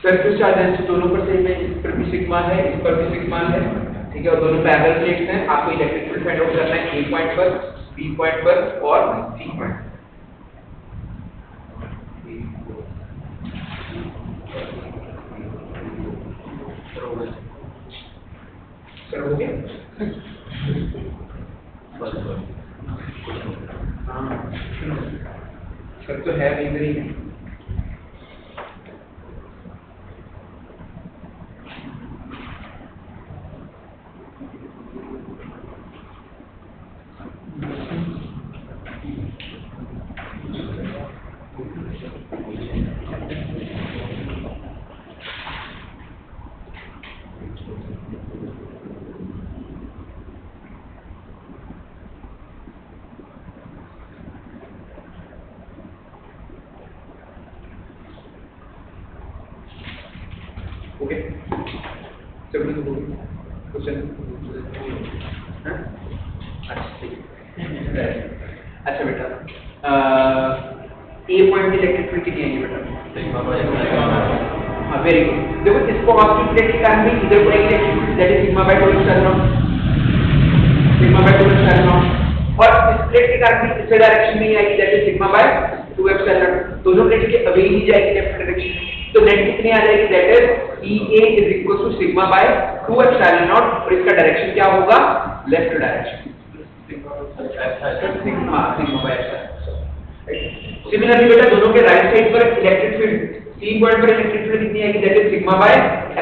Surface charge density दोनों पर same है, इस पर भी सिग्मा है, इस पर भी सिग्मा है, ठीक है। और दोनों पैरेलल प्लेट्स हैं। आपको इलेक्ट्रिक फील्ड फाइंड आउट करना है ए पॉइंट पर, बी पॉइंट पर और सी पॉइंट। सर हो गया? हाँ सर तो है इधर ही है। ओके चलो तो क्वेश्चन अच्छा बेटा ए पॉइंट की इलेक्ट्रिक फील्ड कितनी आएगी बेटा? हाँ वेरी गुड। देखो इस पॉजिटिव प्लेट के कारण भी इधर को एक electric field that is sigma bye 2 epsilon not, sigma bye 2 epsilon not. और इस प्लेट के कारण भी इस डायरेक्शन में ही आएगी that is sigma bye 2 epsilon not. दोनों प्लेट के अवे ही जाएगी लेफ्ट डायरेक्शन। तो नेट कितनी आ जाएगी that is EA is equal to sigma by 2 epsilon naught। और इसका डायरेक्शन क्या होगा? Left direction, sigma by epsilon. Similarly बेटा दोनों के राइट साइड पर इलेक्ट्रिक फील्ड सी पॉइंट पर इलेक्ट्रिक फील्ड कितनी आएगी that is sigma by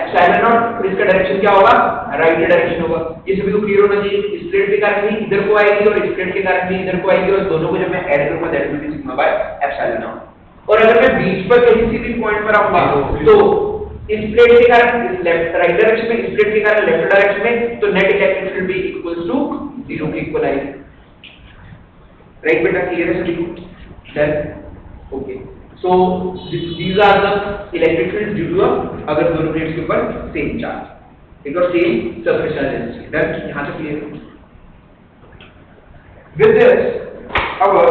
epsilon not. और इसका डायरेक्शन क्या होगा? राइट डायरेक्शन होगा। ये सभी को क्लियर होना चाहिए। इस प्लेट के कारण भी इधर को आएगी और इस प्लेट के कारण भी इधर को आएगी और दोनों को जब मैं ऐड करूंगा that will be sigma by epsilon not. और अगर मैं बीच पर कहीं किसी भी पॉइंट पर आऊंगा तो इस प्लेट के कारण इस लेफ्ट राइट डायरेक्शन में, इस प्लेट के कारण लेफ्ट डायरेक्शन में, तो नेट इलेक्ट्रिक फील्ड भी इक्वल्स टू 0 के इक्वल आएगी। राइट बेटा क्लियर है सभी को? Then okay so these are the electric fields due to अगर दोनों प्लेट्स के ऊपर सेम चार्ज, एक और same surface charge density. Then यहां तक clear? With this our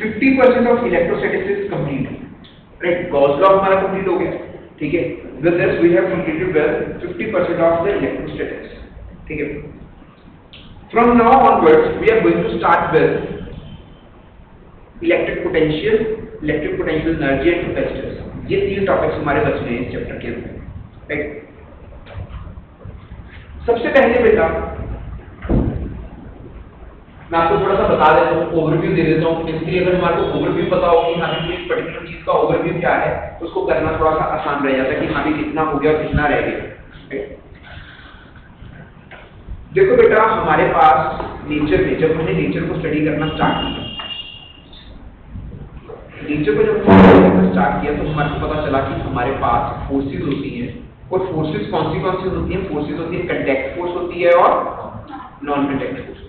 50% of electrostatics is complete. Right Gauss law हमारा कंप्लीट हो गया, ठीक है। With this we have completed well 50% of the electrostatics, ठीक है। From now onwards we are going to start with electric potential energy and capacitance। ये तीन topics हमारे बचने हैं इस चैप्टर के अंदर, राइट। सबसे पहले बेटा मैं आपको थोड़ा सा बता देता हूँ, ओवरव्यू दे देता हूँ। इसलिए अगर हमारे को ओवरव्यू पता हो कि हमें कोई पर्टिकुलर चीज का ओवरव्यू क्या है तो उसको करना थोड़ा सा आसान रह जाता है कि हमें कितना हो गया और कितना रह गया। देखो बेटा हमारे पास नेचर में जब हमने नेचर को स्टडी करना स्टार्ट किया, नेचर को जब हमने स्टार्ट किया तो हमारे को पता चला कि हमारे पास फोर्सेस होती हैं। और फोर्सेस कौन सी होती हैं? फोर्सेस होती है कंटैक्ट फोर्स होती है और non contact force.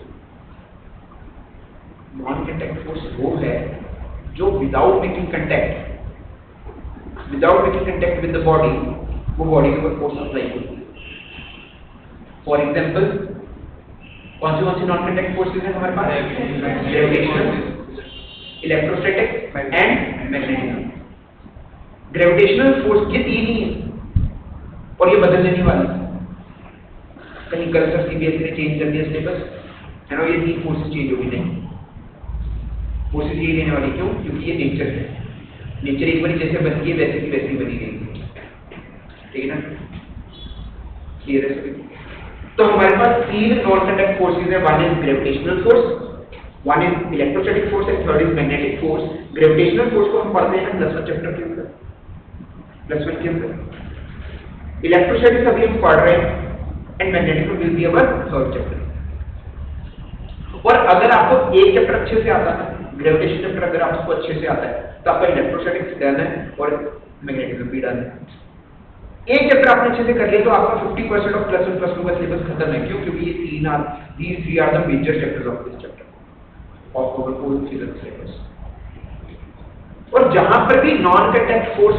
Non contact force वो है जो without making contact with the body वो बॉडी के ऊपर फोर्स अप्लाई होती है। फॉर एग्जांपल कौन सी नॉन कंटैक्ट फोर्सेस हैं हमारे पास? Gravitational, electrostatic and magnetic. Gravitational force ये तीन ही है और ये बदलने नहीं वाली। कहीं कल सर सीबीएसई ने चेंज कर दिया सिलेबस है ना, ये तीन फोर्सेस चेंज होगी नहीं, फोर्सेस यही रहने वाली। क्यों? क्योंकि ये नेचर है। नेचर एक बार जैसे बनती है वैसे की वैसी बनी रहेगी, ठीक है ना? क्लियर है सभी? तो हमारे पास तीन नॉन कंडक्ट फोर्सेस है। One is gravitational force, one is electrostatic force and third is magnetic force. Gravitational force को हम पढ़ते हैं +1 चैप्टर के अंदर, +1 के अंदर। इलेक्ट्रोस्टैटिक्स अभी हम पढ़ रहे हैं and magnetic will be our third chapter. और अगर आपको एक चैप्टर अच्छे से आता है, ग्रेविटेशन चैप्टर अगर आपको अच्छे से आता है तो आपका इलेक्ट्रोस्टैटिक्स डन है और मैग्नेटिज्म भी डन है। एक चैप्टर आपने अच्छे से कर लिया तो आपका 50% ऑफ +1 +2 का सिलेबस खत्म है। क्यों? क्योंकि ये these three are the major chapters of this chapter of our whole physics syllabus। और जहां पर भी नॉन कंटैक्ट फोर्स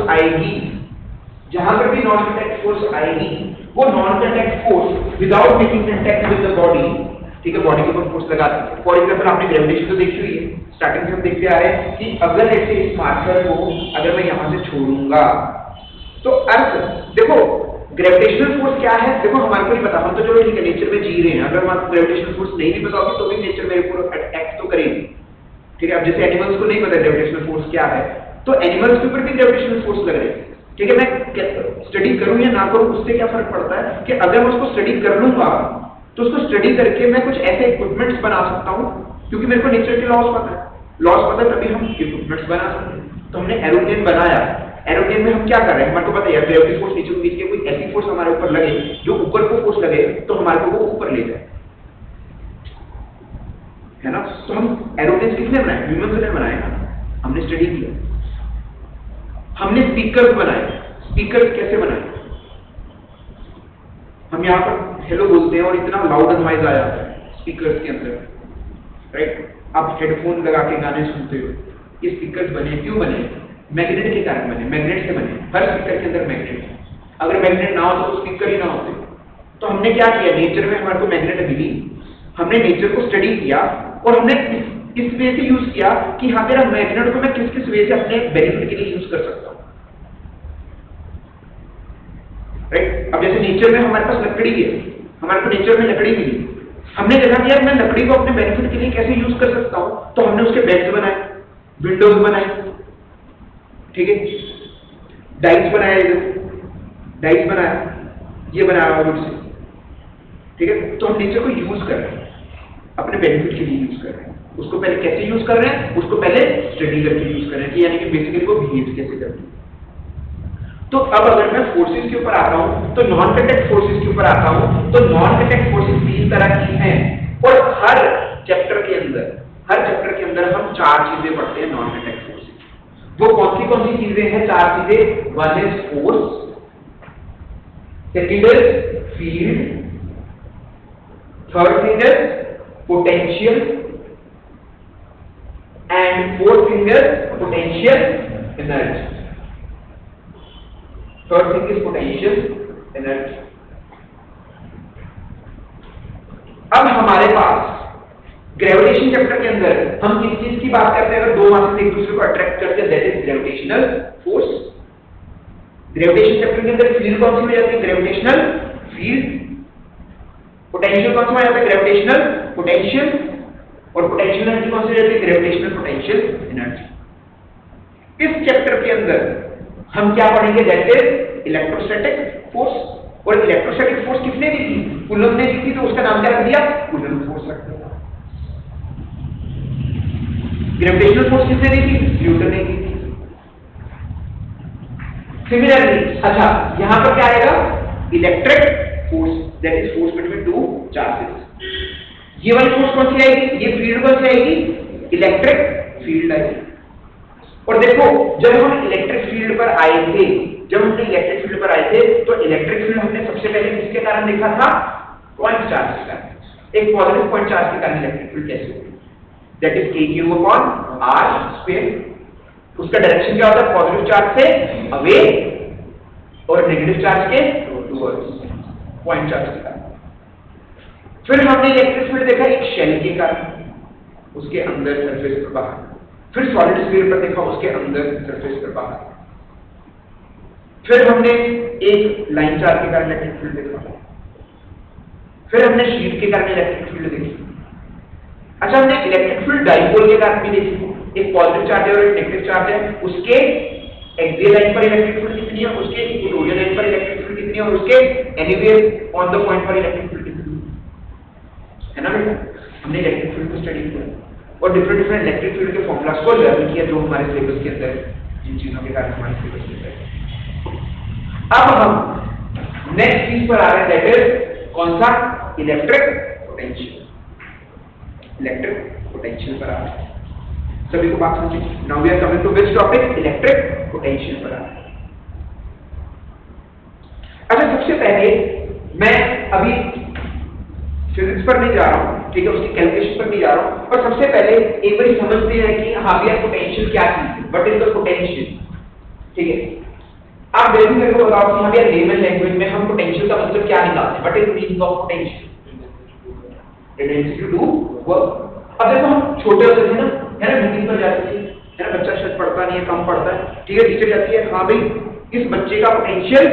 आएगी, वो non contact force without making contact with the body, ठीक है, बॉडी के ऊपर फोर्स लगाती है। फॉर एग्जांपल आपने ग्रेविटेशन तो देखी हुई है, स्टार्टिंग से हम देखते आ रहे हैं कि अगर ऐसे इस मार्कर को अगर मैं यहाँ से छोड़ूंगा तो अर्थ देखो ग्रेविटेशनल फोर्स क्या है, देखो हमारे को नहीं पता, हम तो चलो ठीक है नेचर में जी रहे हैं, अगर हमारे ग्रेविटेशनल फोर्स नहीं भी पता होगी तो भी नेचर मेरे ऊपर एक्ट तो करेगी, ठीक है। अब जैसे एनिमल्स को नहीं पता ग्रेविटेशनल फोर्स क्या है, तो एनिमल्स के ऊपर भी ग्रेविटेशनल फोर्स लग रहे हैं, ठीक है। मैं स्टडी करूं या ना करूं उससे क्या फर्क पड़ता है कि अगर मैं उसको स्टडी कर लूंगा तो उसको स्टडी करके मैं कुछ ऐसे इक्विपमेंट्स बना सकता हूं, क्योंकि मेरे को नेचर के लॉस पता है, लॉस पता है तभी हम इक्विपमेंट्स बना सकते हैं। तो हमने एरोप्लेन बनाया, एरोप्लेन में हम क्या कर रहे हैं, हमारे को पता है यार ग्रेविटी फोर्स नीचे को खींच के कोई ऐसी फोर्स हमारे ऊपर लगे जो ऊपर को फोर्स लगे तो हमारे को वो ऊपर ले जाए, है ना। तो हम एरोप्लेन किसने बनाए, ह्यूमंस ने बनाए ना, हमने स्टडी किया। हमने स्पीकर्स बनाए, स्पीकर्स कैसे बनाए, हम यहाँ पर हेलो बोलते हैं और इतना लाउड नॉइज आ जाता है स्पीकर्स के अंदर, राइट। आप हेडफोन लगा के गाने सुनते हो, ये स्पीकर्स बने क्यों बने, मैग्नेट के कारण बने, मैग्नेट से बने, हर स्पीकर के अंदर मैग्नेट है, अगर मैग्नेट ना हो तो स्पीकर ही ना होते। तो हमने क्या किया, नेचर में हमारे को मैग्नेट मिली, हमने नेचर को स्टडी किया और हमने इस वे से यूज किया कि हाँ मेरा मैग्नेट को मैं किस किस वे से अपने बेनिफिट के लिए यूज कर सकता हूँ, राइट। अब जैसे नेचर में हमारे पास लकड़ी है, हमारे को नेचर में लकड़ी मिली, हमने देखा कि यार मैं लकड़ी को अपने बेनिफिट के लिए कैसे यूज कर सकता हूँ, तो हमने उसके बेड्स बनाए, विंडोज बनाए, ठीक है, डाइस बनाया, डाइस बनाया, ये बनाया वुड से, ठीक है। तो हम नेचर को यूज कर रहे हैं, अपने बेनिफिट के लिए यूज कर रहे हैं। उसको पहले कैसे यूज कर रहे हैं, उसको पहले स्टडी करके यूज कर रहे हैं कि यानी कि बेसिकली वो बिहेव कैसे करते हैं। तो अब अगर मैं फोर्सेस के ऊपर आता हूं तो नॉन कांटेक्ट फोर्सेस के ऊपर आता हूं, तो नॉन कांटेक्ट फोर्सेस 3 तरह की हैं और हर चैप्टर के अंदर हम 4 चीजें पढ़ते हैं नॉन कांटेक्ट फोर्सेस। वो कौन सी चीजें हैं 4 चीजें, one is force, second is field, third thing is potential and fourth thing is potential energy. Third thing is potential energy. अब हमारे पास ग्रेविटेशन चैप्टर के अंदर हम किस चीज की बात करते हैं, अगर दो मासेस एक दूसरे को अट्रैक्ट करते हैं, that is gravitational force. Gravitation chapter के अंदर फील्ड कौन सी हो जाती है, ग्रेविटेशनल फील्ड। पोटेंशियल कौन सा हो जाता है, ग्रेविटेशनल पोटेंशियल। और पोटेंशियल एनर्जी कौन सी हो जाती है, ग्रेविटेशनल पोटेंशियल एनर्जी। इस चैप्टर के अंदर हम क्या पढ़ेंगे, जैसे इलेक्ट्रोस्टैटिक फोर्स। और इलेक्ट्रोस्टैटिक फोर्स किसने दी थी, कूलम ने दी थी, तो उसका नाम क्या रख दिया, कूलम फोर्स रख दिया। ग्रेविटेशनल फोर्स किसने दी थी, न्यूटन ने दी थी। सिमिलरली अच्छा यहां पर क्या आएगा, electric force, that is force between two charges. ये वाली फोर्स कौन सी आएगी, ये फील्ड कौन सी आएगी, इलेक्ट्रिक फील्ड आएगी। और देखो जब हम इलेक्ट्रिक फील्ड पर आए थे, तो इलेक्ट्रिक फील्ड हमने सबसे पहले किसके कारण देखा था, पॉइंट चार्ज के कारण। एक पॉजिटिव पॉइंट चार्ज के कारण इलेक्ट्रिक फील्ड कैसे होती है, दैट इज k⁻r²। उसका डायरेक्शन क्या होता है, पॉजिटिव चार्ज से अवे और नेगेटिव चार्ज के टुवर्ड्स, पॉइंट चार्ज के कारण। फिर हमने इलेक्ट्रिक फील्ड देखा एक शेल के कारण, उसके अंदर सरफेस पर बाहर। फिर सॉलिड स्फीयर पर देखा, उसके अंदर सरफेस पर बाहर। फिर हमने एक लाइन चार्ज के कारण इलेक्ट्रिक फील्ड देखा। फिर हमने शीट के कारण इलेक्ट्रिक फील्ड देखी। अच्छा हमने इलेक्ट्रिक फील्ड डाइपोल के कारण भी देखी, एक पॉजिटिव चार्ज है और एक नेगेटिव चार्ज है, उसके एक्सियल लाइन पर इलेक्ट्रिक फील्ड कितनी है, उसके इक्वेटोरियल लाइन पर इलेक्ट्रिक फील्ड कितनी है, और उसके एनीवेयर ऑन द पॉइंट पर इलेक्ट्रिक फील्ड कितनी है ना बेटा। हमने इलेक्ट्रिक फील्ड को स्टडी किया और डिफरेंट इलेक्ट्रिक फील्ड के फॉर्मूलास को लर्न किया, जो हमारे सिलेबस के अंदर जिन चीजों के कारण हमारे सिलेबस के अंदर। अब हम नेक्स्ट चीज पर आ रहे हैं, दैट इज कौन सा, इलेक्ट्रिक पोटेंशियल। इलेक्ट्रिक पोटेंशियल पर आ रहे हैं, सभी को बात समझिए। Now we are coming to which topic, electric potential पर आ रहे हैं। अच्छा सबसे पहले मैं अभी फिजिक्स पर नहीं जा रहा हूं, ठीक है, उसकी कैलकुलेशन पर नहीं जा रहा हूं, पर सबसे पहले एक बार समझते हैं कि हाँ भैया पोटेंशियल क्या चीज है, व्हाट इज द पोटेंशियल, ठीक है। आप जल्दी मेरे को बताओ कि हाँ भैया लेमन लैंग्वेज में हम पोटेंशियल का मतलब क्या निकालते हैं, what is the meaning of potential, tendency to do work. अब देखो हम छोटे होते थे ना, है ना, मीटिंग पर जाते थे, है ना, बच्चा शायद पढ़ता नहीं है, कम पढ़ता है, ठीक है, टीचर जाती है, हाँ भाई इस बच्चे का पोटेंशियल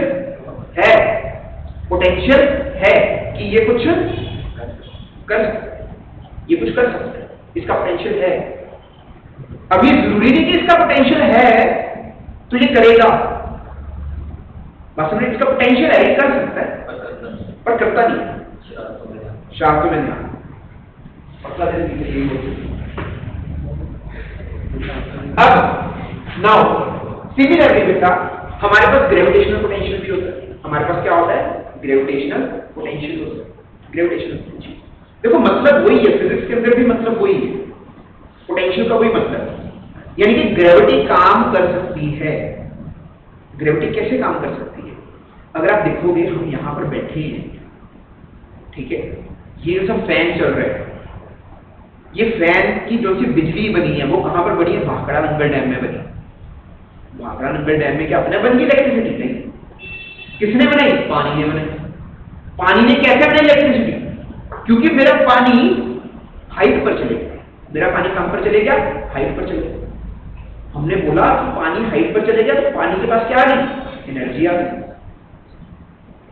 है, पोटेंशियल है कि ये कुछ कर सकता है, इसका पोटेंशियल है। अभी जरूरी नहीं कि इसका पोटेंशियल है तो ये करेगा, बस में इसका पोटेंशियल है, ये कर सकता है पर करता नहीं। शार्प में ध्यान, पतला अब नाउ सिमिलरली बेटा हमारे पास ग्रेविटेशनल पोटेंशियल भी होता है। हमारे पास क्या होता है? ग्रेविटेशनल पोटेंशियल होता है। ग्रेविटेशनल पोटेंशियल देखो मतलब वही है, फिजिक्स के अंदर भी मतलब वही है, पोटेंशियल का वही मतलब, यानी कि ग्रेविटी काम कर सकती है। ग्रेविटी कैसे काम कर सकती है? अगर आप देखोगे हम यहाँ पर बैठे हैं, ठीक है, ये सब फैन चल रहे हैं, ये फैन की जो सी बिजली बनी है वो कहां पर बनी है? भाखड़ा नंगल डैम में बनी। भाखड़ा नंगल डैम में क्या अपने बन गई इलेक्ट्रिसिटी? नहीं, किसने बनाई? पानी ने बनाई। पानी ने कैसे बनाई इलेक्ट्रिसिटी? क्योंकि मेरा पानी हाइट पर चले गया, मेरा पानी कहां पर चले गया? हाइट पर चले गया। हमने बोला कि पानी हाइट पर चले गया तो पानी के पास क्या आ गई? एनर्जी आ गई।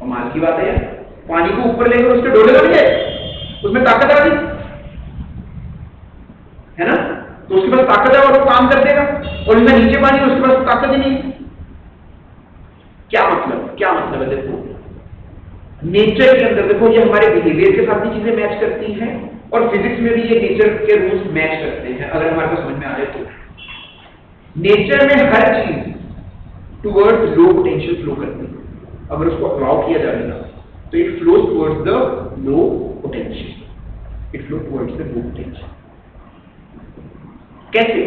कमाल की बात है, पानी को ऊपर लेकर उसके डोले बन गए, उसमें ताकत आ गई, है ना? तो उसके पास ताकत है और वो काम कर देगा, और इनका नीचे पानी उसके पास ताकत ही नहीं। क्या मतलब है? देखो नेचर के अंदर देखो ये हमारे बिहेवियर के साथ भी चीजें मैच करती हैं और फिजिक्स में भी ये नेचर के रूल्स मैच करते हैं। अगर हमारे को समझ में आ जाए तो नेचर में हर चीज टुवर्ड्स लो पोटेंशियल फ्लो करती है। अगर उसको अलाउ किया जाएगा तो it flows towards the low potential, it flow towards the low potential. कैसे?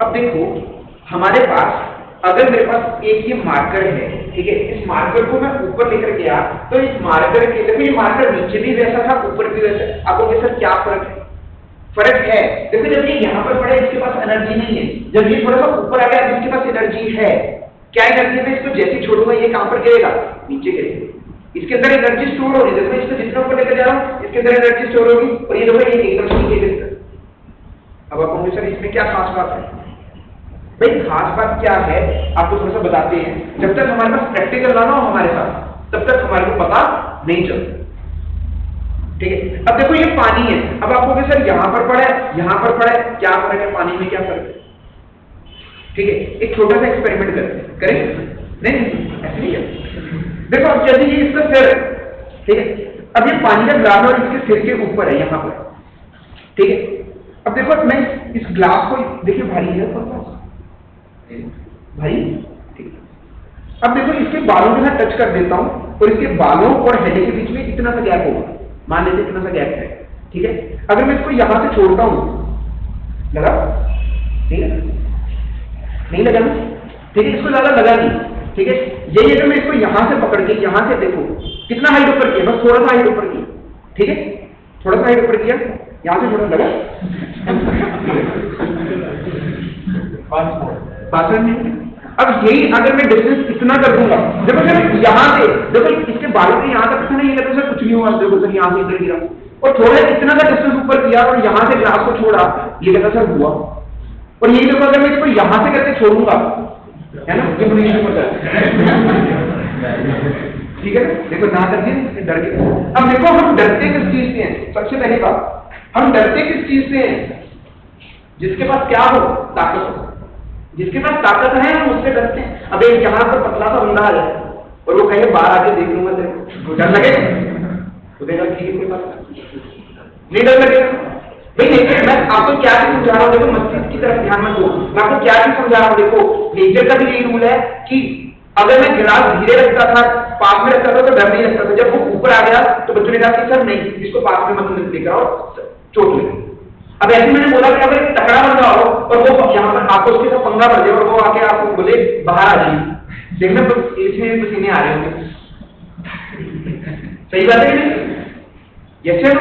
अब देखो हमारे पास अगर मेरे पास एक ये मार्कर है, ठीक है, इस मार्कर को मैं ऊपर लेकर गया तो इस मार्कर के देखो ये मार्कर नीचे भी वैसा था ऊपर भी वैसा। आपको सर क्या फर्क है? फर्क है देखो जब ये यहाँ पर पड़ा इसके पास एनर्जी नहीं है, जब ये थोड़ा सा ऊपर आ गया तो इसके पास एनर्जी है। क्या एनर्जी है? इसको जैसे छोड़ूंगा ये कहां पर गिरेगा? नीचे गिरेगा। इसके अंदर एनर्जी स्टोर हो रही है, देखो इसको जितना ऊपर लेकर जा रहा हूँ इसके अंदर एनर्जी स्टोर होगी और ये देखो ये एकदम नीचे गिरेगा। अब आप कहोगे सर इसमें क्या खास बात है? भाई खास बात क्या है आपको थोड़ा सा बताते हैं। जब तक हमारे पास प्रैक्टिकल ना हो हमारे साथ तब तक हमारे को पता नहीं चलता, ठीक है। अब देखो ये पानी है, अब आप कहोगे सर यहाँ पर पड़ा है यहाँ पर पड़ा है, क्या फर्क है? पानी में क्या फर्क है? ठीक है, एक छोटा सा एक्सपेरिमेंट करें? नहीं ऐसे नहीं है। देखो अब जल्दी ये इसका सिर, ठीक है, अब ये पानी का ग्लास और इसके सिर के ऊपर है यहाँ पर, ठीक है। अब देखो मैं इस ग्लास को देखिए भारी है भाई, ठीक है। अब देखो इसके बालों के साथ टच कर देता हूं और इसके बालों और हेड के बीच में इतना सा गैप होगा, मान लेते इतना सा गैप है, ठीक है। अगर मैं इसको यहां से छोड़ता हूं, लगा? नहीं लगा ना, ठीक है, इसको ज्यादा लगा नहीं, ठीक है। यही अगर मैं इसको यहां से पकड़ के यहां से देखो कितना हाइट ऊपर किया, बस थोड़ा सा हाइट ऊपर किया, ठीक है, थोड़ा सा हाइट ऊपर किया, यहां से थोड़ा लगा अब यही अगर मैं डिस्टेंस इतना कर दूंगा, देखो सर यहाँ से देखो इसके बालों के यहाँ तक कुछ नहीं है, सर कुछ नहीं हुआ, देखो सर यहाँ से इधर गिरा और थोड़ा इतना का डिस्टेंस ऊपर किया और यहाँ से ग्लास को छोड़ा, ये कहता सर हुआ। और यही देखो अगर मैं इसको यहाँ से करके छोड़ूंगा, है ना, ये मुझे नहीं पता, ठीक है। देखो जहां तक डर के, अब देखो हम डरते किस चीज से हैं? सबसे पहली बात हम डरते किस चीज से हैं? जिसके पास क्या हो? ताकत हो। जिसके पास ताकत है हम उससे डरते हैं। अब एक यहाँ पर पतला सा बंदा आ जाए और वो कहे बाहर आके देख लूंगा तेरे को, डर लगे? तो देखा ठीक है, कोई बात नहीं डर लगेगा भाई। देखिए मैं आपको क्या चीज समझा रहा हूँ, देखो मस्तिष्क की तरफ ध्यान मत दो, मैं आपको क्या चीज समझा रहा हूँ। देखो नेचर का भी यही रूल है कि अगर मैं गिलास धीरे रखता था, पास में रखता था तो डर नहीं लगता था, जब वो ऊपर आ गया तो बच्चों ने कहा कि सर नहीं इसको पास में मत लेकर आओ, चोट लगे। अब ऐसे मैंने बोला कि अगर तकड़ा बंदा हो और वो यहाँ पर आपको उसके साथ पंगा पड़ जाए और वो आके आपको बोले बाहर आ जाइए, देखना तो इसमें पसीने आ रहे होंगे, सही बात है कि यस है।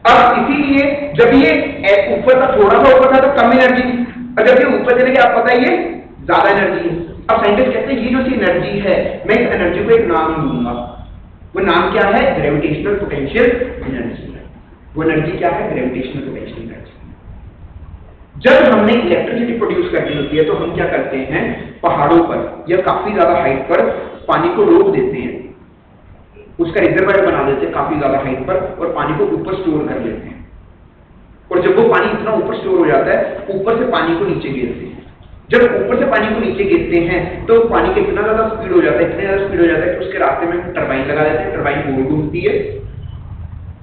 अब इसीलिए जब ये ऊपर का थोड़ा सा ऊपर था तो कम एनर्जी, और जब ये ऊपर चले गया आप पता ये ज्यादा एनर्जी है। अब साइंटिस्ट कहते हैं ये जो सी एनर्जी है मैं इस एनर्जी को एक नाम दूंगा, वो नाम क्या है? Gravitational potential energy. वो एनर्जी क्या है? Gravitational potential energy. जब हमने इलेक्ट्रिसिटी प्रोड्यूस करनी होती है तो हम क्या करते हैं, पहाड़ों पर या काफी ज्यादा हाइट पर पानी को रोक देते हैं, उसका रिजर्वायर बना देते हैं काफी ज्यादा हाइट पर और पानी को ऊपर स्टोर कर लेते हैं। और जब वो पानी इतना ऊपर स्टोर हो जाता है, ऊपर से पानी को नीचे गिरते हैं। जब ऊपर से पानी को नीचे गिरते हैं तो पानी का इतना ज्यादा स्पीड हो जाता है, इतना ज्यादा स्पीड हो जाता है कि उसके रास्ते में टरबाइन लगा देते हैं। टरबाइन गोल घूमती है,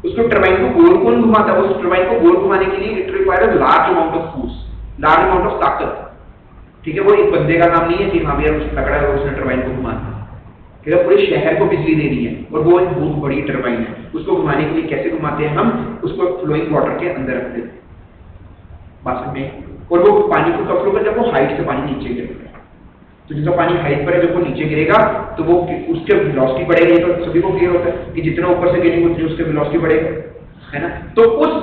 उसको टरबाइन को गोल कौन घुमाता है? उस टरबाइन को गोल घुमाने के लिए it requires large amount of force, large amount of ताकत। ठीक है, वो एक बंदे का काम नहीं है कि हाँ भैया उसने पकड़ा है और उसने टरबाइन को घुमाना है। ठीक है, पूरे शहर को बिजली देनी है और वो एक बहुत बड़ी टरबाइन है। उसको घुमाने के लिए कैसे घुमाते हैं हम? उसको फ्लोइंग वाटर के अंदर रख देते हैं बासन में, और वो पानी को कब फ्लो कर, जब वो हाइट से पानी नीचे गिरेगा। तो जैसा पानी हाइट पर है, जब वो नीचे गिरेगा तो वो उसके वेलोसिटी बढ़ेगी। तो सभी को क्लियर होता है कि जितना ऊपर से गिरेंगे उतनी उसके वेलोसिटी बढ़ेगा, है ना। तो उस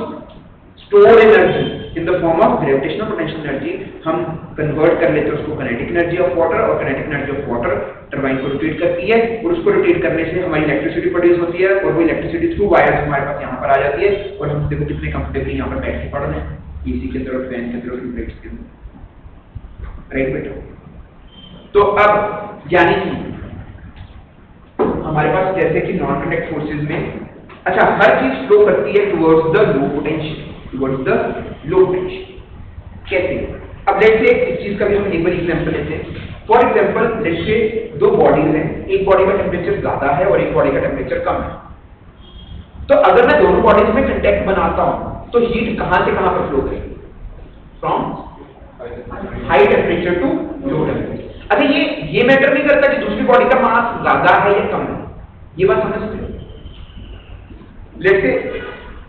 stored energy in the form of gravitational potential energy हम कन्वर्ट कर लेते हैं उसको काइनेटिक एनर्जी ऑफ वाटर, और kinetic energy of water turbine को रोटेट करती है और उसको रोटेट करने से हमारी इलेक्ट्रिसिटी प्रोड्यूस होती है और वो इलेक्ट्रिसिटी थ्रू वायर्स हमारे पास यहाँ पर आ जाती है और हम देखो कितने कंफर्टेबली यहाँ पर बैठ के पढ़ रहे हैं, एसी के अंदर, फैन के अंदर, ट्यूबलाइट्स के अंदर, राइट बेटा। तो अब यानी कि हमारे पास जैसे कि नॉन कांटेक्ट फोर्सेस में अच्छा हर चीज फ्लो करती है towards the low potential, towards the low potential. कैसे? अब लेट्स से इस चीज का भी हम एक बार एग्जांपल लेते हैं। फॉर एग्जांपल लेट्स से दो बॉडीज हैं, एक बॉडी का टेम्परेचर ज्यादा है और एक बॉडी का टेम्परेचर कम है। तो अगर मैं दोनों बॉडीज में कांटेक्ट बनाता हूं तो हीट कहां से कहां पर फ्लो करेगी? From high temperature to low temperature. अभी ये मैटर नहीं करता कि दूसरी बॉडी का मास ज्यादा है या कम है, ये बात समझते हैं। लेट्स से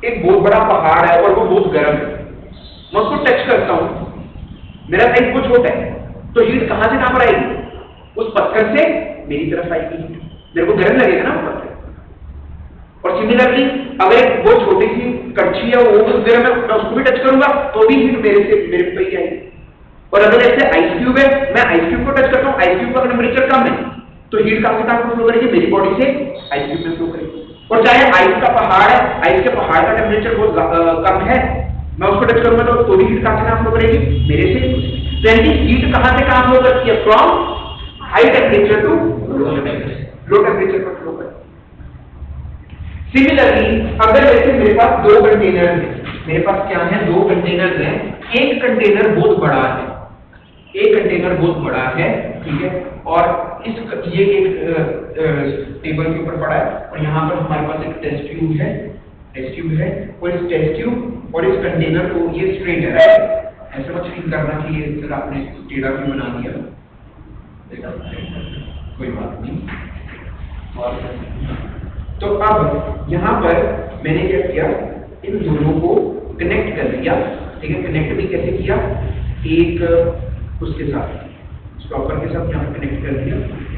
एक बहुत बड़ा पहाड़ है और वो बहुत गर्म है, मैं उसको टच करता हूं, मेरा साइज बहुत छोटा है, तो हीट कहां से कहां पर आएगी? उस पत्थर से मेरी तरफ आएगी, मेरे को गर्म लगेगा ना वो पत्थर। और सिमिलरली अगर वो छोटी सी कड़छी है वो उस गर्म है, मैं उसको भी टच करूंगा तो भी हीट मेरे पे ही आएगी। और अगर ऐसे आइस क्यूब है, मैं आइस क्यूब को टच करता हूँ, आइस क्यूब का टेम्परेचर कम है तो हीट कहां से कहां फ्लो करेगी? मेरी बॉडी से आइस क्यूब में फ्लो करेगी। और चाहे आइस का पहाड़ है, आइस के पहाड़ का टेम्परेचर बहुत कम है, मैं उसको टच करूंगा तो भी हीट कहां से कहां फ्लो करेगी? मेरे से। यानी हीट कहां से कहां फ्लो करती है? From high temperature to low temperature पर फ्लो करती है। सिमिलरली अगर जैसे मेरे पास दो कंटेनर हैं, मेरे पास क्या है? दो कंटेनर हैं, एक कंटेनर बहुत बड़ा है, एक कंटेनर बहुत बड़ा है, ठीक है, और ये एक टेबल के ऊपर पड़ा है और यहाँ पर हमारे पास एक टेस्ट ट्यूब है, और इस टेस्ट ट्यूब और इस कंटेनर को ये स्ट्रेट है, ऐसा मत फील करना कि ये सर आपने टेढ़ा क्यों बना दिया, कोई बात नहीं। तो अब यहाँ पर मैंने क्या किया, इन दोनों को कनेक्ट कर दिया, ठीक है। कनेक्ट भी कैसे किया? एक उसके साथ स्टॉपर के साथ यहाँ पर कनेक्ट कर दिया,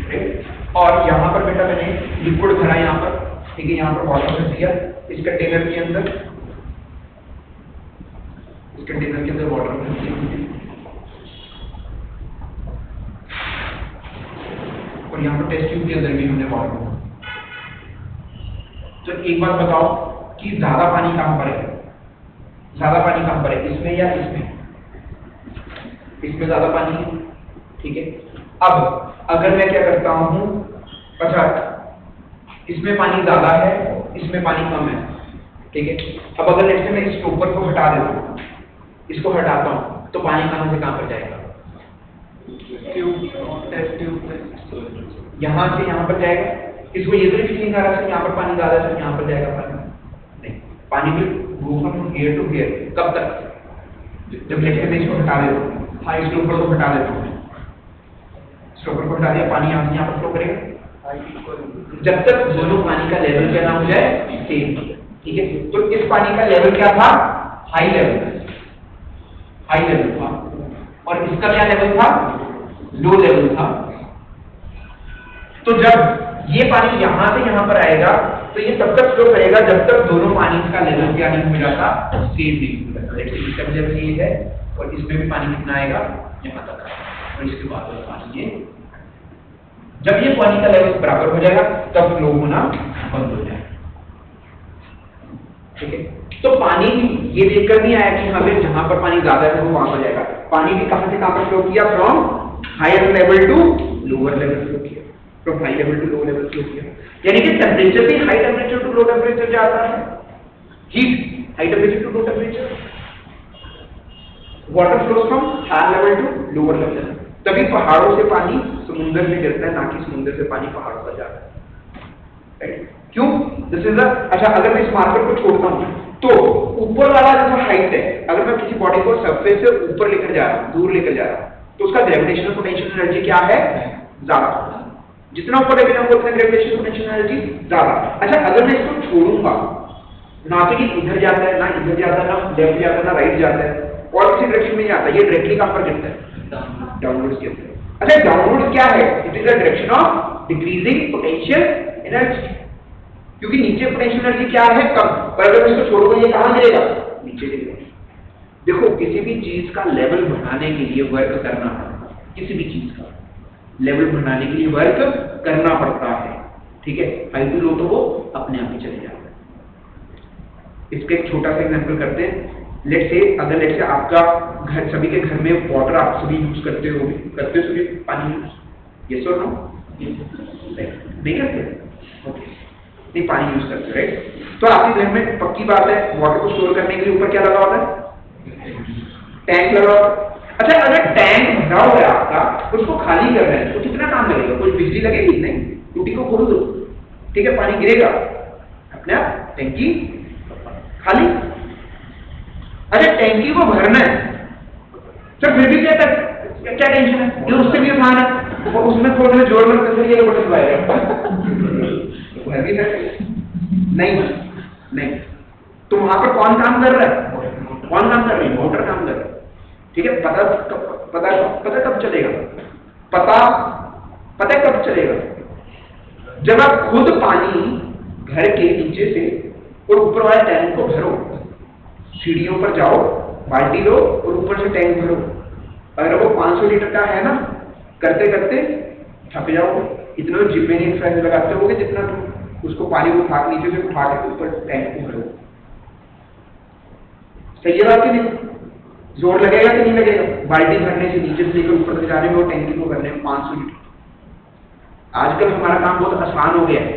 राइट। और यहाँ पर बेटा मैंने लिक्विड भरा यहाँ पर, ठीक है, यहाँ पर वाटर भर दिया इस कंटेनर के अंदर, इस कंटेनर के अंदर वाटर भर दिया और यहाँ पर टेस्ट ट्यूब के अंदर भी हमने वाटर। तो एक बात बताओ कि ज्यादा पानी कहां पर है? ज्यादा पानी कहां पर है, इसमें या इसमें? इसमें ज्यादा पानी है, ठीक है। अब अगर मैं क्या करता हूं, अच्छा इसमें पानी ज्यादा है, इसमें पानी कम है, ठीक है। अब अगर लेट्स से मैं इस स्टॉपर को हटा देता हूं, इसको हटाता हूं तो पानी कहां से कहां पर जाएगा? यहां से यहां पर जाएगा। इसको ये तो नहीं फीलिंग आ रहा है यहाँ पर पानी ज्यादा है, यहाँ पर जाएगा पानी नहीं, पानी भी move from here to here. कब तक? जब लेट्स से मैं इसको हटा देता हूँ, हाँ इस स्टॉपर को हटा देता हूँ, स्टॉपर को हटा दिया, पानी यहाँ से यहाँ पर फ्लो करेगा जब तक दोनों पानी का लेवल क्या ना हो जाए सेम, ठीक है। तो इस पानी का लेवल क्या था? हाई लेवल, हाई लेवल था, और इसका क्या लेवल था? लो लेवल था। तो जब ये पानी यहाँ से यहाँ पर आएगा तो ये तब तक फ्लो करेगा जब तक दोनों पानी का लेवल क्या नहीं हो जाता, सेम नहीं हो जाता। इसका लेवल ये है और इसमें भी पानी कितना आएगा? यहाँ तक आएगा, और इसके बाद पानी ये, जब ये पानी का लेवल बराबर हो जाएगा तब फ्लो होना बंद हो जाएगा, ठीक है। तो पानी ये देखकर नहीं आया कि हमें जहां पर पानी ज्यादा है वो वहां पर जाएगा। पानी भी कहां से कहां पर फ्लो किया, from higher level to lower level flow किया, from high level to lower level flow किया। यानी कि टेम्परेचर भी high temperature to low temperature जाता है, heat high temperature to low temperature, water flows from higher level to lower level. तभी पहाड़ों से पानी समुद्र में गिरता है, ना कि समुद्र से पानी पहाड़ों पर जाता है, राइट? क्यों? दिस इज अच्छा, अगर मैं इस मार्कर को छोड़ता हूं तो ऊपर वाला जो हाइट है, अगर मैं किसी बॉडी को सरफेस से ऊपर लेकर जा रहा हूं, दूर लेकर जा रहा हूं, तो उसका ग्रेविटेशनल पोटेंशियल एनर्जी क्या है? ज्यादा। जितना ऊपर लेकर जाऊंगा उतना ग्रेविटेशनल पोटेंशियल एनर्जी ज्यादा। अच्छा, अगर मैं इसको छोड़ूंगा, ना तो ये इधर जाता है, ना इधर जाता है, ना लेफ्ट जाता है, ना राइट जाता है, और किसी डायरेक्शन में नहीं आता, ये डायरेक्टली कहां पर गिरता है? डाउनवर्ड्स गिरता है। अच्छा, डाउनवर्ड्स क्या है? It is the direction of decreasing potential energy, क्योंकि नीचे पोटेंशियल एनर्जी क्या है? कम। पर अगर मैं इसको छोड़ूंगा ये कहां गिरेगा? नीचे गिरेगा। देखो, किसी भी चीज का लेवल बढ़ाने के लिए वर्क करना पड़ता है, किसी भी चीज का लेवल बढ़ाने के लिए वर्क करना पड़ता है, ठीक है? हाई टू लो तो वो अपने आप ही चले जाता है। इसका एक छोटा सा एग्जांपल करते हैं। लेट्स से आपका घर, सभी के घर में वाटर आप सभी यूज करते हो सभी पानी यूज, यस और नो? नहीं करते? ओके, नहीं, पानी यूज करते, राइट? तो आपके घर में पक्की बात है, वाटर को स्टोर करने के लिए ऊपर क्या लगा होता है? टैंक लगा होता है। अच्छा, अगर टैंक भरा हुआ है आपका, उसको खाली कर रहे हैं, तो कितना काम लगेगा? कुछ बिजली लगेगी? नहीं, टूटी को खोल दो, ठीक है, पानी गिरेगा अपने आप, टैंकी खाली। अच्छा, टैंकी को भरना है, तो फिर भी क्या टेंशन है? ये उससे भी उठाना है, और उसमें थोड़ा सा जोर में कसर ये बटन दबाएगा, नहीं। तो वहां पर कौन काम कर रहा है? कौन काम कर रही है? मोटर काम कर रहा है, ठीक है? पता कब चलेगा? पता कब चलेगा? जब आप खुद पानी घर के नीचे से और ऊपर वाले टैंक को भरो, सीढ़ियों पर जाओ, बाल्टी लो और ऊपर से टैंक भरो। अगर वो 500 लीटर का है ना, करते करते थक जाओगे, इतना जिम में नहीं एक्सरसाइज लगाते होगे जितना तुम उसको पानी को उठा नीचे से उठा के ऊपर टैंक को भरो। सही है बात कि नहीं? जोर लगेगा कि नहीं लगेगा? बाल्टी भरने से, नीचे से लेकर ऊपर तक जाने में और टैंकी को भरने में 500 लीटर। आजकल हमारा काम बहुत आसान हो गया है,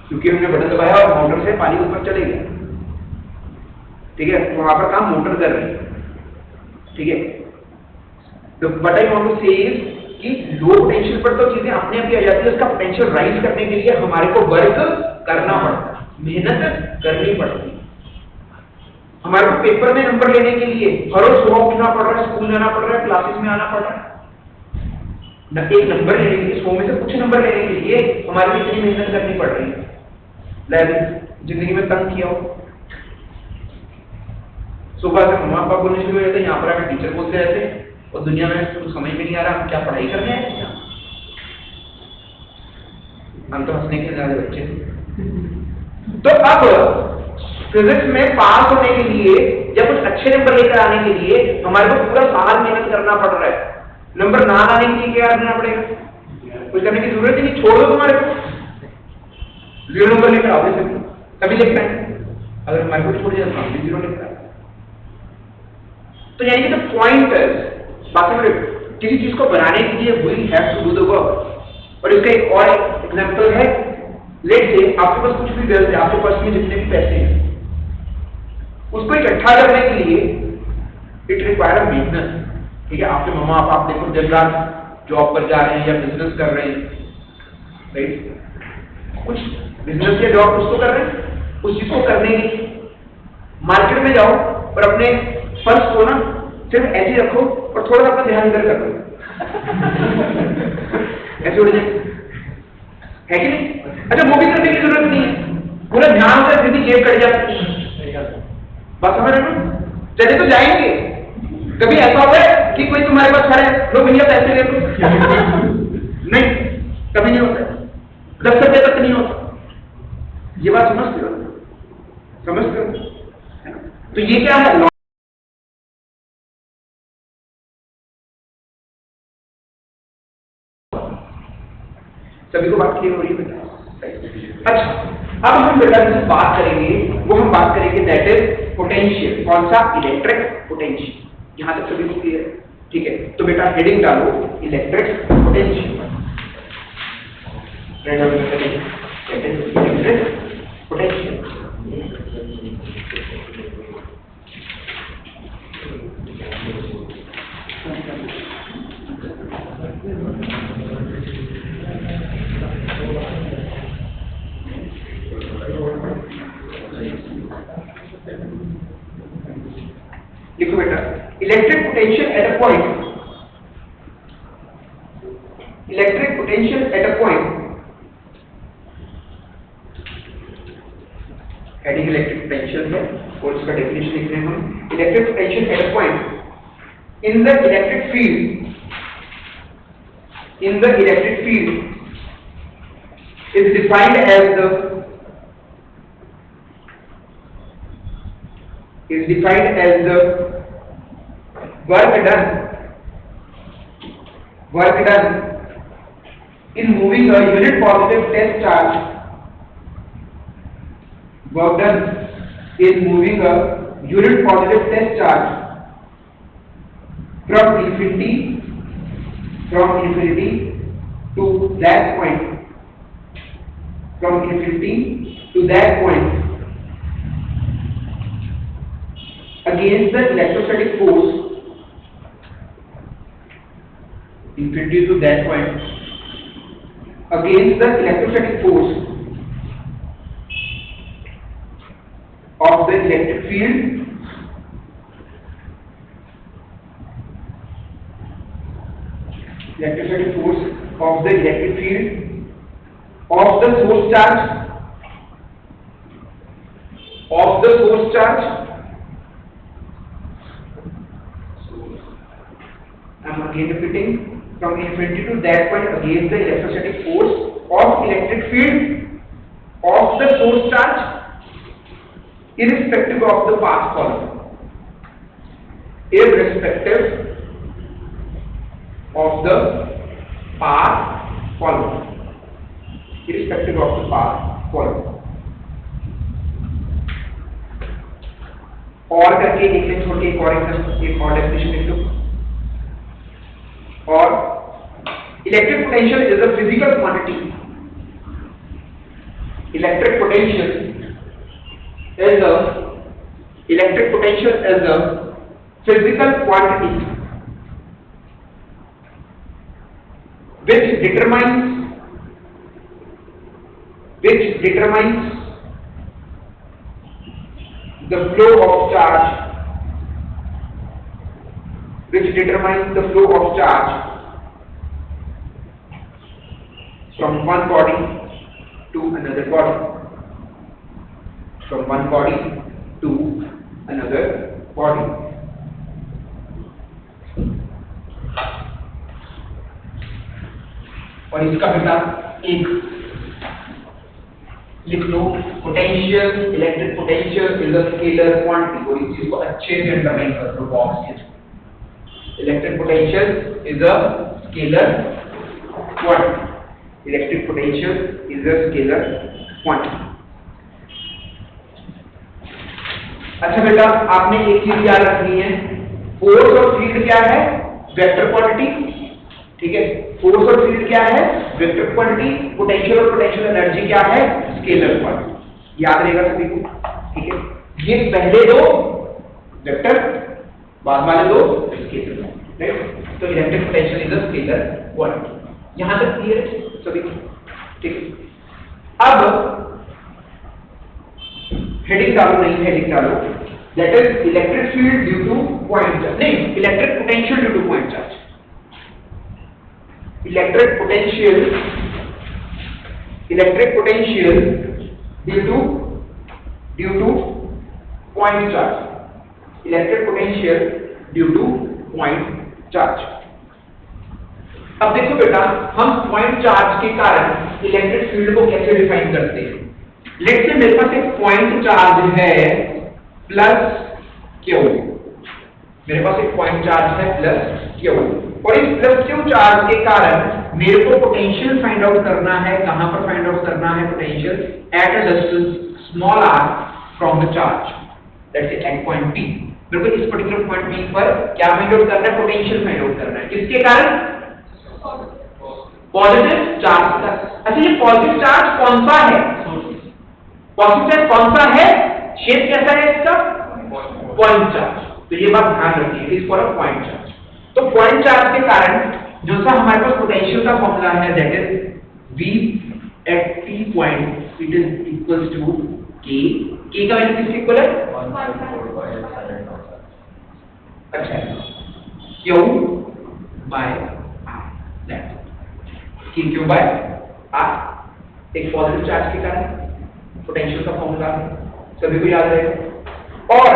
क्योंकि हमने बटन दबाया और मोटर से पानी ऊपर चले गया, ठीक है? वहां पर काम मोटर कर रही है, ठीक है? तो बट आई वांट टू से कि लो पोटेंशियल पर तो चीजें अपने आप ही आ जाती है। उसका पोटेंशियल राइज करने के लिए हमारे को वर्क करना पड़ता है, मेहनत करनी पड़ती है। हमारे को पेपर में नंबर लेने के लिए हर रोज सुबह उठना पड़ रहा है, स्कूल जाना पड़ रहा है, क्लासेस में आना पड़ रहा है। एक नंबर लेने के लिए, 100 में से कुछ नंबर लेने के लिए हमारे को इतनी मेहनत करनी पड़ रही है। जिंदगी में तंग किया हो, सुबह से मम्मा पापा बोलने शुरू हो जाते हैं, यहाँ पर आकर टीचर बोलते रहते हैं, और दुनिया में कुछ समझ में नहीं आ रहा हम क्या पढ़ाई कर रहे हैं। हम तो हंसने के ज्यादा बच्चे। तो अब फिजिक्स में पास होने के लिए या कुछ अच्छे नंबर लेकर आने के लिए हमारे को पूरा साल मेहनत करना पड़ रहा है। नंबर ना आने के लिए क्या करना पड़ेगा? कुछ करने की जरूरत ही नहीं, छोड़ दो तुम्हारे को, 0 नंबर लेकर आओ, कभी लिखना है। अगर हमारे को छोड़ दिया तो हम भी 0 लिखना है। तो यानी कि पॉइंट बाकी में किसी चीज को बनाने के लिए we have to do the work. और इसका एक और एग्जांपल है, लेट से आपके पास कुछ भी बिल्स है, आपके पास में जितने भी पैसे हैं उसको इकट्ठा करने के लिए इट रिक्वायर अ मेहनत, ठीक है? आपके मम्मा पापा आप देखो दिन रात जॉब पर जा रहे हैं या बिजनेस कर रहे हैं, राइट? कुछ बिजनेस या जॉब कुछ तो कर रहे हैं, उस चीज को करने के लिए मार्केट में जाओ और अपने पर्स को ना सिर्फ ऐसे रखो और थोड़ा सा अपना ध्यान इधर कर लो, ऐसे उड़ जाए, है कि नहीं? अच्छा, वो भी करने की जरूरत नहीं है, पूरा ध्यान से सीधी जेब कट जाती है। बात समझ रहे हो? चले तो जाएंगे। कभी ऐसा हुआ है कि कोई तुम्हारे पास खड़ा है, लो भैया पैसे ले लो? नहीं, कभी नहीं होता, 10 रुपये तक नहीं होता। ये बात समझते हो? समझते हो? तो ये क्या है? सभी को बात क्लियर हो रही है बेटा? अच्छा, अब हम बेटा से बात करेंगे वो हम बात करेंगे, दैट इज पोटेंशियल। कौन सा? Electric potential. यहां तक सभी को क्लियर है? ठीक है, तो बेटा हेडिंग डालो electric potential. That is electric potential. लिखो बेटा, electric potential at a point, electric potential at a point, heading electric potential है और इसका डेफिनेशन लिख रहे हैं हम। Electric potential at a point in the electric field, in the electric field is defined as the work done in moving a unit positive test charge, work done in moving a unit positive test charge from infinity to that point, from infinity to that point against the electrostatic force, infinity to that point against the electrostatic force of the electric field, electrostatic force of the electric field of the source charge, of the source charge, I am again repeating, from infinity to that point against the electrostatic force of electric field of the source charge, irrespective of the path followed, irrespective of the path followed, irrespective of the path followed। और करके एक line छोड़ के एक और definition लिख लो। और electric potential is a physical quantity, electric potential is a physical quantity which determines the flow of charge, from one body to another body, from one body to another body। और इसका बेटा एक लिख लो, potential, electric potential is a scalar quantity. और इस चीज को अच्छे से अंडरलाइन कर लो बॉक्स के। Electric potential is a scalar quantity, electric potential is a scalar quantity. अच्छा बेटा, आपने एक चीज याद रखनी है, फोर्स और फील्ड क्या है? Vector quantity. ठीक है, फोर्स और फील्ड क्या है? Vector quantity. पोटेंशियल और पोटेंशियल एनर्जी क्या है? Scalar quantity. याद रहेगा सभी को? ठीक है, ये पहले दो वेक्टर, बाद वाले दो स्केलर। राइट, तो electric potential is a scalar quantity. यहां तक क्लियर है सभी को? ठीक है, अब हेडिंग डालो, नहीं हेडिंग डालो, that is electric field due to point charge, नहीं electric potential due to point charge. Electric potential due to point charge, electric potential due to point charge. अब देखो बेटा, हम पॉइंट चार्ज के कारण इलेक्ट्रिक फील्ड को कैसे डिफाइन करते हैं। लेट्स से मेरे पास एक पॉइंट चार्ज है प्लस क्यू, मेरे पास एक पॉइंट चार्ज है प्लस क्यू, और इस प्लस क्यू चार्ज के कारण मेरे को पोटेंशियल फाइंड आउट करना है। कहां पर फाइंड आउट करना है potential? At a distance small r from the charge let's say at point P। मेरे को इस पर्टिकुलर पॉइंट P पर क्या फाइंड आउट करना है? पोटेंशियल फाइंड आउट करना है। किसके कारण? पॉजिटिव चार्ज का। अच्छा, ये पॉजिटिव चार्ज कौन सा है? पॉजिटिव चार्ज कौन सा है? शेप कैसा है इसका? Point charge. तो ये बात ध्यान रखिए, it is for a point charge. तो पॉइंट चार्ज के कारण जो सा हमारे पास पोटेंशियल का फॉर्मूला है that is V at P point it is equals to K। K का वैल्यू किसके इक्वल है? अच्छा, Q by R, that Q by R एक पॉजिटिव चार्ज के कारण पोटेंशियल का फॉर्मूला है, सभी को याद रहेगा। और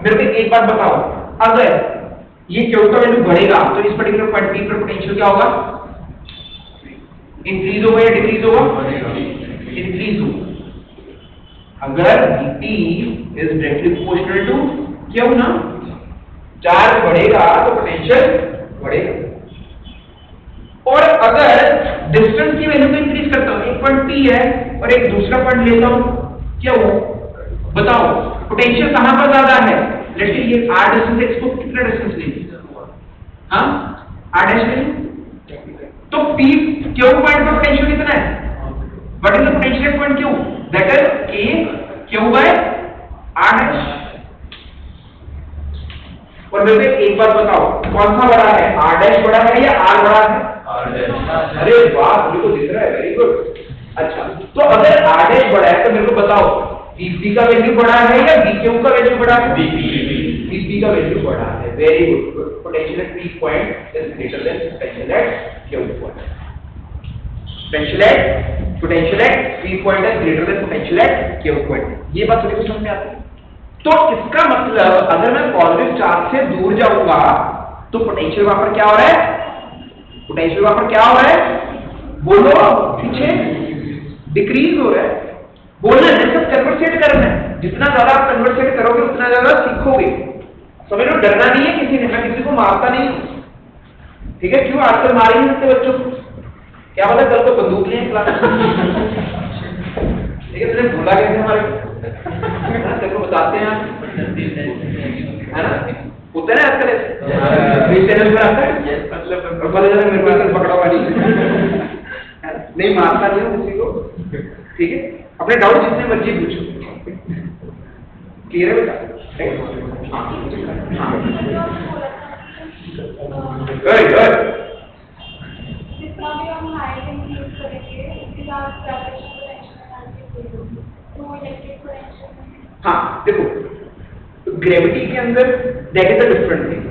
मेरे को एक बात बताओ, अगर ये Q का वैल्यू बढ़ेगा तो इस पर्टिकुलर पॉइंट P पर पोटेंशियल क्या होगा? इंक्रीज होगा या डिक्रीज होगा? इंक्रीज होगा। अगर Vp is directly proportional to Q ना, चार्ज बढ़ेगा तो पोटेंशियल बढ़ेगा। और अगर डिस्टेंस की वैल्यू को इंक्रीज करता हूं, एक पॉइंट P है और एक दूसरा पॉइंट लेता हूं, क्या हो बताओ पोटेंशियल कहां पर ज्यादा है? लेट्स से ये r डिस्टेंस है, इसको कितना डिस्टेंस लेंगे? हां, r डैश लेंगे तो P Q पॉइंट पर पोटेंशियल कितना है? What is the potential point Q? That is K Q by R dash. और मेरे को एक बात बताओ, कौन सा बड़ा है? R डैश बड़ा है या R बड़ा है? R dash. अरे वाह, मुझे तो दिख रहा है, वेरी गुड। अच्छा, तो अगर R डैश बड़ा है तो मेरे को बताओ Vp का वैल्यू बड़ा है या Vq का वैल्यू बड़ा है? Vp का वैल्यू बड़ा है, very good. Potential at P point is greater than potential at Q point. Potential at P point is greater than potential at Q point. ये बात थोड़ी समझ में आती है? तो इसका मतलब अगर मैं पॉजिटिव चार्ज से दूर जाऊंगा तो पोटेंशियल वहां पर क्या हो रहा है? पोटेंशियल वहां पर क्या हो रहा है? बोलो पीछे, डिक्रीज हो रहा है। बोलना है, सब कन्वर्सेट करना है। जितना ज्यादा आप कन्वर्सेट करोगे उतना ज्यादा सीखोगे। समझ लो, डरना नहीं है किसी ने, मैं किसी को मारता नहीं, ठीक है? क्यों आजकल मार ही नहीं सकते बच्चों को, क्या पता कल को बंदूक लें क्लास लेकिन तुमने भूला कैसे हमारे तेरे को बताते हैं है ना, होता है आजकल ऐसे चैनल पर आता है, मतलब मेरे पास पकड़ा हुआ नहीं, मारता नहीं हूँ किसी को, ठीक है? अपने डाउट जितने मर्जी पूछो, क्लियर है बेटा? हाँ देखो, ग्रेविटी के अंदर that is a different thing,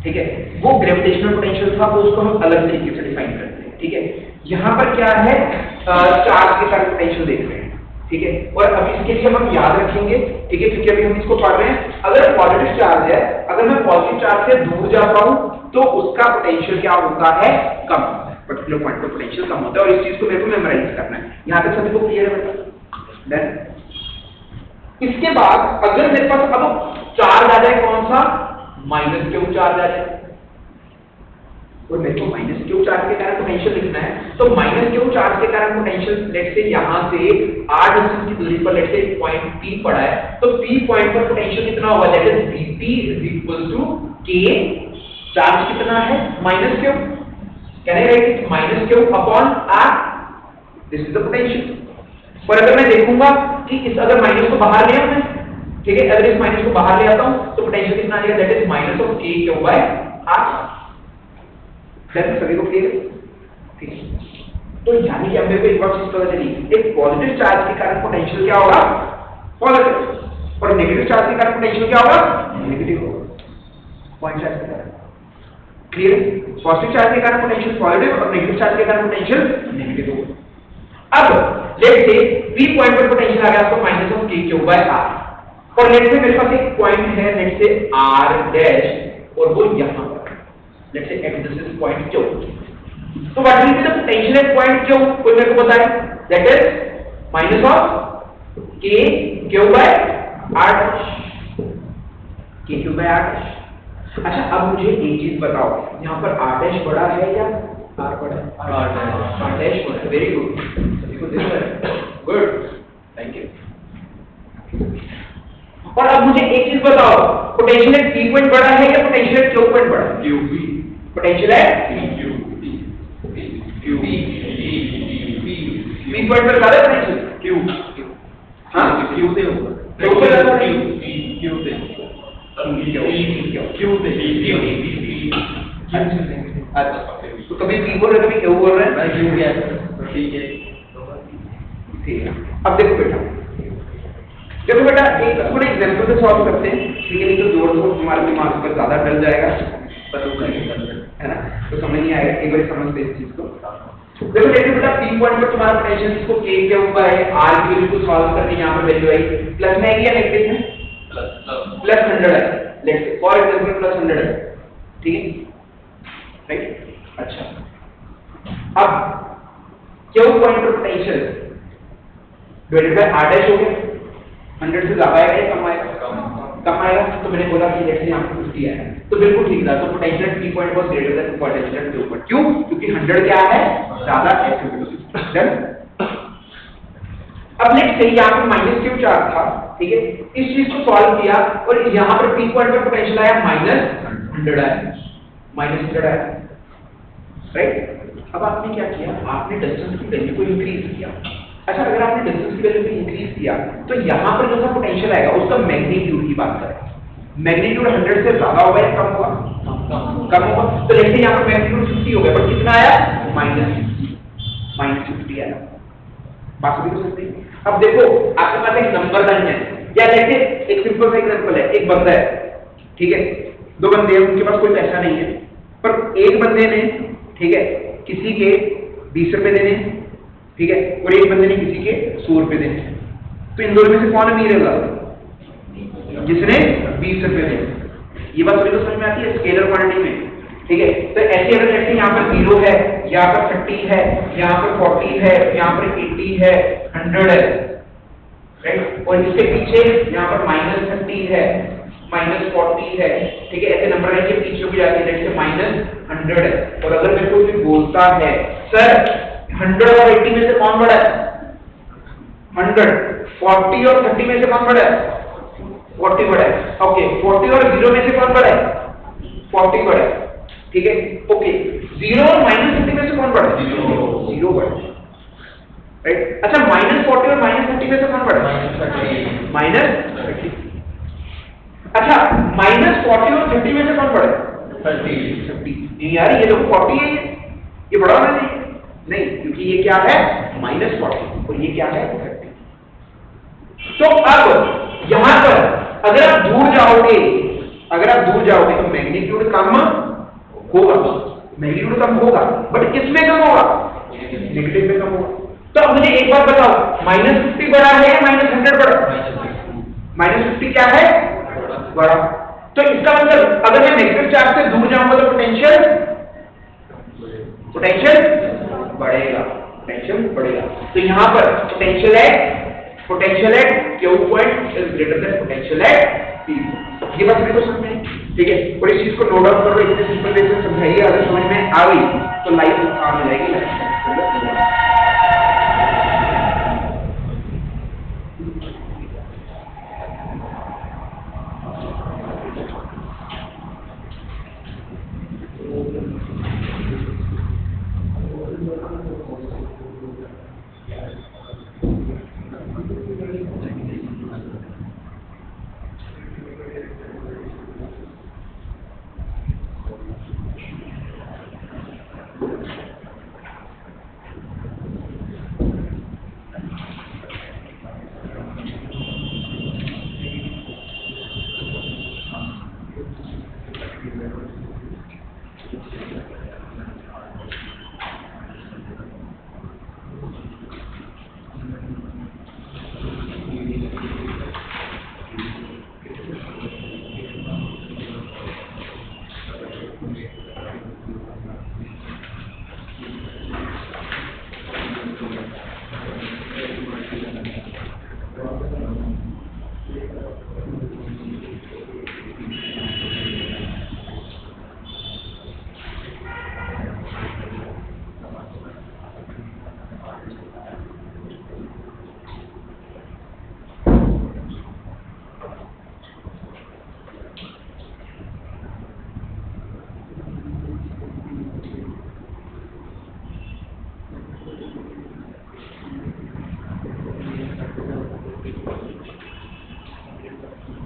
ठीक है? वो ग्रेविटेशनल पोटेंशियल था, वो उसको हम अलग तरीके से डिफाइन करते हैं, ठीक है? यहाँ पर क्या है, चार्ज के साथ पोटेंशियल देख रहे हैं, ठीक है? और अब इसके लिए हम याद रखेंगे, ठीक है, क्योंकि अभी हम इसको पढ़ रहे हैं। अगर पॉजिटिव चार्ज है, अगर मैं पॉजिटिव चार्ज से दूर जाता हूं तो उसका पोटेंशियल क्या होता है? कम होता है। पर्टिकुलर पॉइंट पर पोटेंशियल कम होता है, और इस चीज को मेरे को मेमोराइज करना है। यहां तक सभी को क्लियर है बेटा? देन इसके बाद अगर मेरे पास अब चार्ज आ जाए, कौन सा? माइनस Q चार्ज आ जाए, और मेरे को माइनस Q चार्ज के कारण पोटेंशियल लिखना है, तो माइनस Q चार्ज के कारण पोटेंशियल लेट्स से यहां से r डिस्टेंस की दूरी पर लेट्स से पॉइंट P पड़ा है, तो P पॉइंट पर पोटेंशियल कितना होगा? That is Vp K, charge कितना है? Minus Q, can I right it? Minus Q upon R, this is the potential. पर अगर मैं देखूंगा कि इस अगर माइनस को बाहर ले आऊं, ठीक है, अगर इस माइनस को बाहर ले आता हूं तो पोटेंशियल कितना आ जाएगा? That is minus of K Q by R। सभी को क्लियर है? ठीक है, तो यानी कि अब मेरे को एक बात चीज पता चली, एक पॉजिटिव चार्ज के कारण पोटेंशियल क्या होगा? पॉजिटिव, और नेगेटिव चार्ज के कारण पोटेंशियल क्या होगा? नेगेटिव होगा। पॉइंट चार्ज के कारण क्लियर? पॉजिटिव चार्ज के कारण पोटेंशियल पॉजिटिव और नेगेटिव चार्ज के कारण पोटेंशियल नेगेटिव होगा। अब लेट्स से P पॉइंट पर पोटेंशियल आ गया आपको minus of K Q by R, और लेट्स से मेरे पास एक पॉइंट है लेट्स से R डैश, और वो यहां पर let's say at this is point Q, so what will be the potential at point Q? कोई मेरे को बताए? that is minus of K Q by R dash, K Q by R dash। अच्छा, अब मुझे एक चीज बताओ, यहाँ पर R dash बड़ा है या R बड़ा है? R dash बड़ा है, वेरी गुड, सभी को दिख रहा है, गुड, थैंक यू। अब मुझे एक चीज बताओ, पोटेंशियल एट पी पॉइंट बड़ा है या पोटेंशियल एट क्यू पॉइंट बड़ा है? Q B potential at Q B P point पर ज्यादा पोटेंशियल क्यू हां क्यू दे होगा क्यू पे ज्यादा क्यू दे क्यू दे अच्छा तो कभी पी बोल रहे कभी क्यू बोल रहे हैं? मैं क्यू गया ठीक है ठीक है। अब देखो बेटा एक थोड़े एग्जांपल से सॉल्व करते हैं, ठीक है? नहीं तो जोड़ दो तुम्हारे दिमाग पर ज्यादा डल जाएगा, है ना? तो समझ नहीं आएगा, एक बार समझते इस चीज को। देखो जैसे बेटा पी पॉइंट पर तुम्हारा पोटेंशियल इसको के के ऊपर है, आर की वैल्यू को सॉल्व करके यहां पर वैल्यू आई प्लस में आएगी या नेगेटिव में? प्लस 100 है, let's say for example plus 100 है, ठीक है? राइट। अच्छा अब क्यू पॉइंट पर potential divided by R dash हो गया, 100 से ज्यादा आएगा या कम आएगा? कम आएगा। तो मैंने बोला कि जैसे यहाँ पे 50 आया तो बिल्कुल ठीक था, तो potential at P point was greater than potential at Q point. क्यों? क्योंकि 100 क्या है? ज्यादा है। डन। अब नेक्स्ट से यहाँ पे माइनस क्यू चार्ज था, ठीक है? इस चीज को सॉल्व किया और यहाँ पर पी पॉइंट पर पोटेंशियल आया -100 आया, -100 आया, राइट? अब आपने क्या किया? आपने डिस्टेंस की वैल्यू को इंक्रीज किया। अच्छा अगर आपने डिस्टेंस की वैल्यू को इंक्रीज किया तो यहाँ पर जो सा पोटेंशियल आएगा उसका मैग्नीट्यूड की बात करें, मैग्नीट्यूड 100 से ज्यादा होगा या कम होगा? कम होगा। तो लेकिन यहाँ पर मैग्नीट्यूड 50 हो गया, पर कितना आया? -50 आया। बात समझ सकते हैं? अब देखो आपके पास एक नंबर लाइन है, या जैसे एक सिंपल सा एग्जांपल है, एक बंदा है, ठीक है? दो बंदे हैं, उनके पास कोई पैसा नहीं है, पर एक बंदे ने, ठीक है, किसी के 20 रुपए देने, ठीक है, और एक बंदे ने किसी के 100 रुपए देने। तो इन दोनों में से कौन अमीर होगा? जिसने 20 रुपए देने। ये बात सभी को समझ में आती है स्केलर क्वांटिटी में, ठीक है? तो ऐसे अगर जैसे यहाँ पर 0 है, यहाँ पर 30 है, यहाँ पर 40 है, यहाँ पर 80 है, 100 है, राइट? और इसके पीछे यहाँ पर -30 है, -40 है, ठीक है? ऐसे नंबर है, पीछे भी जाती है, जैसे -100 है। और अगर मेरे को कोई बोलता है सर 100 और 80 में से कौन बड़ा है? 100। 40 और 30 में से कौन बड़ा है? 40 बड़ा है। ओके, 40 और 0 में से कौन बड़ा है? 40 बड़ा है, ठीक है? ओके, 0 और -30 में से कौन बड़ा है? 0 बड़ा है, राइट? अच्छा -40 और -30 में से कौन बड़ा है? -30। अच्छा -40 और 30 में से कौन बड़ा है? 30। यार ये लोग 40 है, ये बड़ा होना चाहिए नहीं, क्योंकि ये क्या है? -40 और ये क्या है? 30। तो अब यहां पर अगर आप दूर जाओगे तो मैग्नीट्यूड कम होगा, मैग्नीट्यूड कम होगा, बट किसमें कम होगा? नेगेटिव में कम होगा। तो अब मुझे एक बात बताओ, -50 बड़ा है या -100 बड़ा? -50 क्या है? बड़ा। तो इसका मतलब अगर मैं नेगेटिव चार्ज से दूर जाऊंगा तो पोटेंशियल बढ़ेगा। तो यहां पर पोटेंशियल है Q point is greater than potential at P. ये बात मेरे को समझ में, ठीक है? और इस चीज को नोट डाउन करो, इतने सिंपल वे से समझाइए, अगर समझ में आ गई तो लाइफ आसान हो जाएगी।